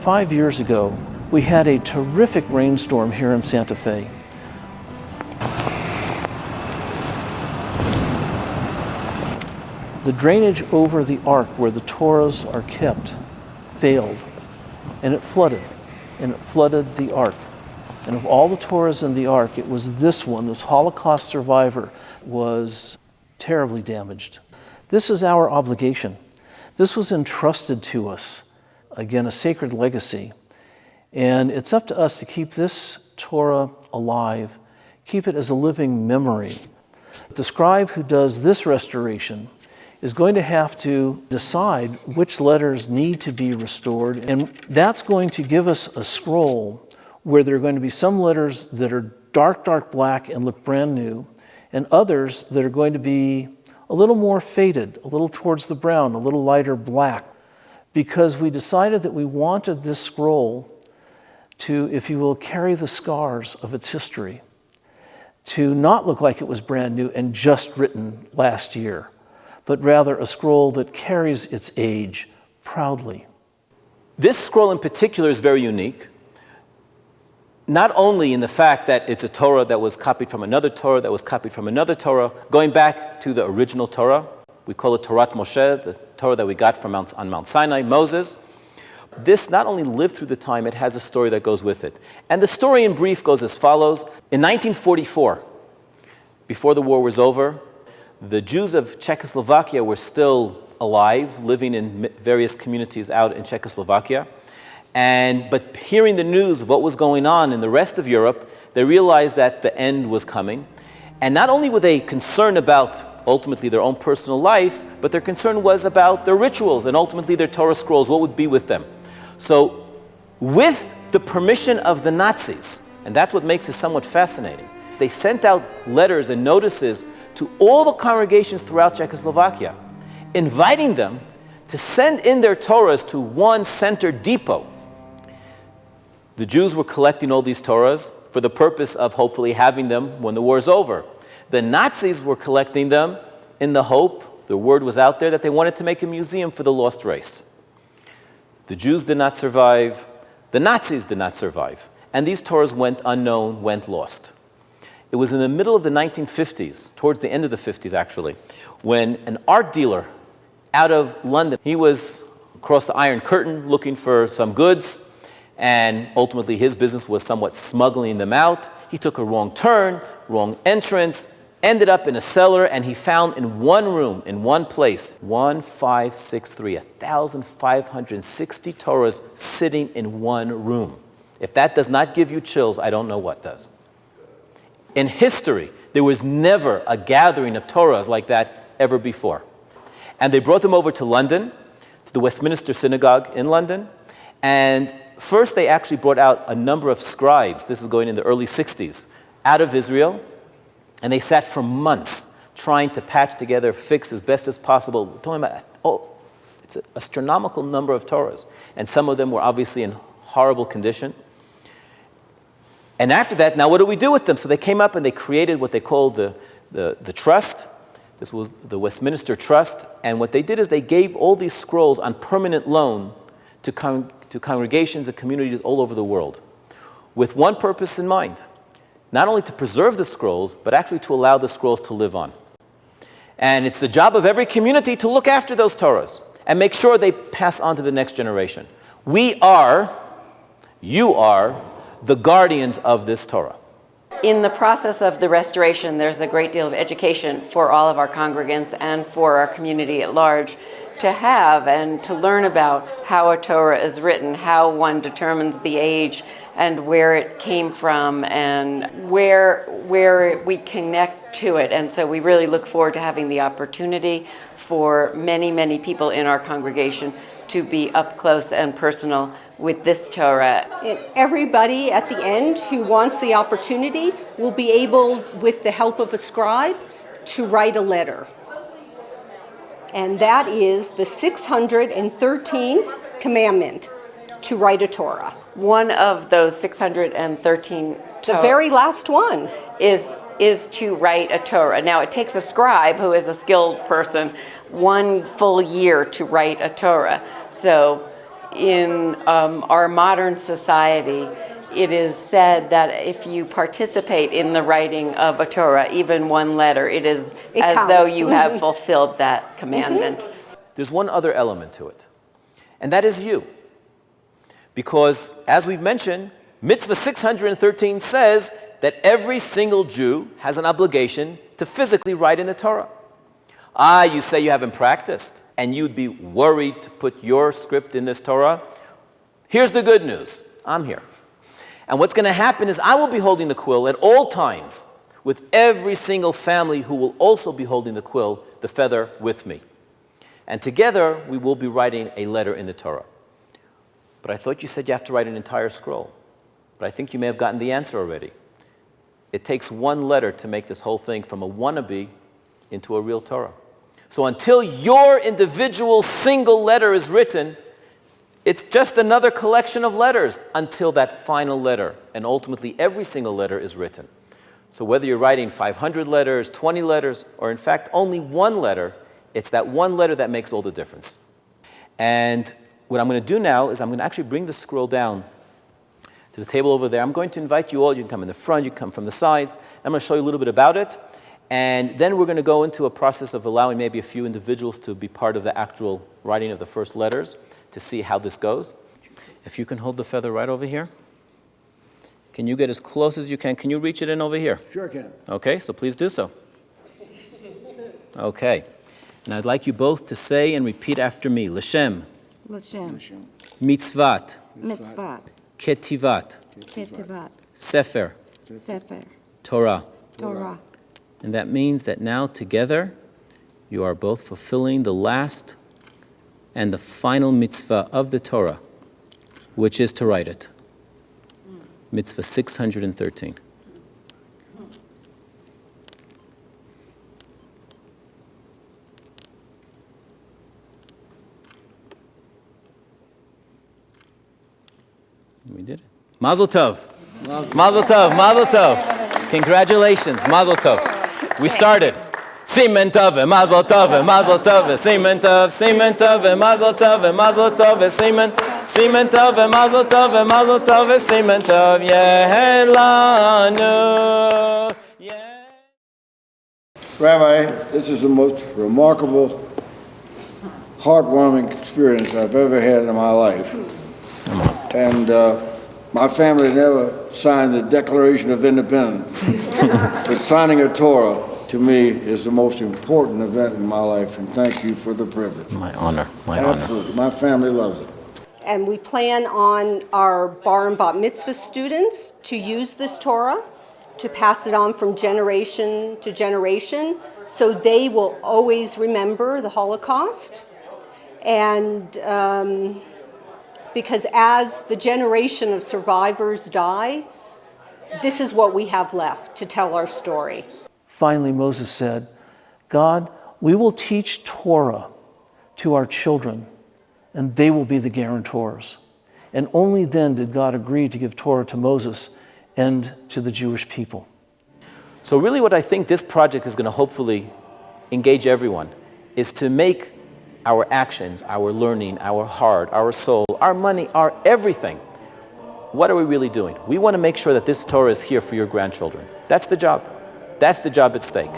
5 years ago, we had a terrific rainstorm here in Santa Fe. The drainage over the ark where the Torahs are kept failed, and it flooded the ark. And of all the Torahs in the ark, it was this one, this Holocaust survivor, was terribly damaged. This is our obligation. This was entrusted to us, again, a sacred legacy. And it's up to us to keep this Torah alive, keep it as a living memory. The scribe who does this restoration is going to have to decide which letters need to be restored, and that's going to give us a scroll where there are going to be some letters that are dark, dark black and look brand new, and others that are going to be a little more faded, a little towards the brown, a little lighter black, because we decided that we wanted this scroll to, if you will, carry the scars of its history, to not look like it was brand new and just written last year, but rather a scroll that carries its age proudly. This scroll in particular is very unique, not only in the fact that it's a Torah that was copied from another Torah, that was copied from another Torah, going back to the original Torah. We call it Torat Moshe, the Torah that we got on Mount Sinai, Moses. This not only lived through the time, it has a story that goes with it. And the story in brief goes as follows. In 1944, before the war was over, the Jews of Czechoslovakia were still alive, living in various communities out in Czechoslovakia. But hearing the news of what was going on in the rest of Europe, they realized that the end was coming. And not only were they concerned about ultimately their own personal life, but their concern was about their rituals and ultimately their Torah scrolls, what would be with them. So with the permission of the Nazis, and that's what makes it somewhat fascinating, they sent out letters and notices to all the congregations throughout Czechoslovakia, inviting them to send in their Torahs to one center depot. The Jews were collecting all these Torahs for the purpose of hopefully having them when the war is over. The Nazis were collecting them in the hope, the word was out there, that they wanted to make a museum for the lost race. The Jews did not survive, the Nazis did not survive, and these Torahs went unknown, went lost. It was in the middle of the 1950s, towards the end of the 50s actually, when an art dealer out of London, he was across the Iron Curtain looking for some goods, and ultimately his business was somewhat smuggling them out. He took a wrong turn, wrong entrance, ended up in a cellar, and he found in one room, in one place, 1,560 Torahs sitting in one room. If that does not give you chills, I don't know what does. In history, there was never a gathering of Torahs like that ever before. And they brought them over to London, to the Westminster Synagogue in London. And first they actually brought out a number of scribes, this is going in the early 60s, out of Israel. And they sat for months trying to patch together, fix as best as possible. We're talking about, it's an astronomical number of Torahs. And some of them were obviously in horrible condition. And after that, now what do we do with them? So they came up and they created what they called the trust. This was the Westminster Trust. And what they did is they gave all these scrolls on permanent loan to congregations and communities all over the world, with one purpose in mind: not only to preserve the scrolls, but actually to allow the scrolls to live on. And it's the job of every community to look after those Torahs and make sure they pass on to the next generation. You are, the guardians of this Torah. In the process of the restoration, there's a great deal of education for all of our congregants and for our community at large to have and to learn about how a Torah is written, how one determines the age and where it came from and where we connect to it. And so we really look forward to having the opportunity for many, many people in our congregation to be up close and personal with this Torah. And everybody at the end who wants the opportunity will be able, with the help of a scribe, to write a letter. And that is the 613th commandment, to write a Torah. One of those 613 the very last one is to write a Torah. Now it takes a scribe who is a skilled person 1 full year to write a Torah. So in our modern society, it is said that if you participate in the writing of a Torah, even one letter, it is as counts. though you have fulfilled that commandment. There's one other element to it, and that is you. Because, as we've mentioned, Mitzvah 613 says that every single Jew has an obligation to physically write in the Torah. You say you haven't practiced, and you'd be worried to put your script in this Torah. Here's the good news. I'm here. And what's going to happen is I will be holding the quill at all times with every single family who will also be holding the quill, the feather, with me. And together, we will be writing a letter in the Torah. But I thought you said you have to write an entire scroll. But I think you may have gotten the answer already. It takes one letter to make this whole thing from a wannabe into a real Torah. So until your individual single letter is written, it's just another collection of letters until that final letter, and ultimately every single letter is written. So whether you're writing 500 letters, 20 letters, or in fact only one letter, it's that one letter that makes all the difference. And what I'm going to do now is I'm going to actually bring the scroll down to the table over there. I'm going to invite you all. You can come in the front, you can come from the sides. I'm going to show you a little bit about it. And then we're going to go into a process of allowing maybe a few individuals to be part of the actual writing of the first letters to see how this goes. If you can hold the feather right over here. Can you get as close as you can? Can you reach it in over here? Sure can. Okay, so please do so. Okay. And I'd like you both to say and repeat after me. L'shem. L'shem. Mitzvat. Mitzvat. Ketivat. Ketivat. Sefer. Sefer. Torah. Torah. And that means that now together you are both fulfilling the last and the final mitzvah of the Torah, which is to write it. Mitzvah 613. We did it. Mazel tov. Mazel tov. Mazel tov. Congratulations. Mazel tov. We started. Simen tov, mazel tov, mazel tov, simen tov, mazel tov, mazel tov, simen tov, mazel tov, mazel tov, simen tov, yehelanu. Rabbi, this is the most remarkable, heartwarming experience I've ever had in my life. And my family never signed the Declaration of Independence, but signing a Torah to me is the most important event in my life, and thank you for the privilege. My honor, my honor. Absolutely, my family loves it. And we plan on our bar and bat mitzvah students to use this Torah, to pass it on from generation to generation, so they will always remember the Holocaust. And because as the generation of survivors die, this is what we have left to tell our story. Finally, Moses said, God, we will teach Torah to our children, and they will be the guarantors. And only then did God agree to give Torah to Moses and to the Jewish people. So really what I think this project is going to hopefully engage everyone is to make our actions, our learning, our heart, our soul, our money, our everything. What are we really doing? We want to make sure that this Torah is here for your grandchildren. That's the job. That's the job at stake.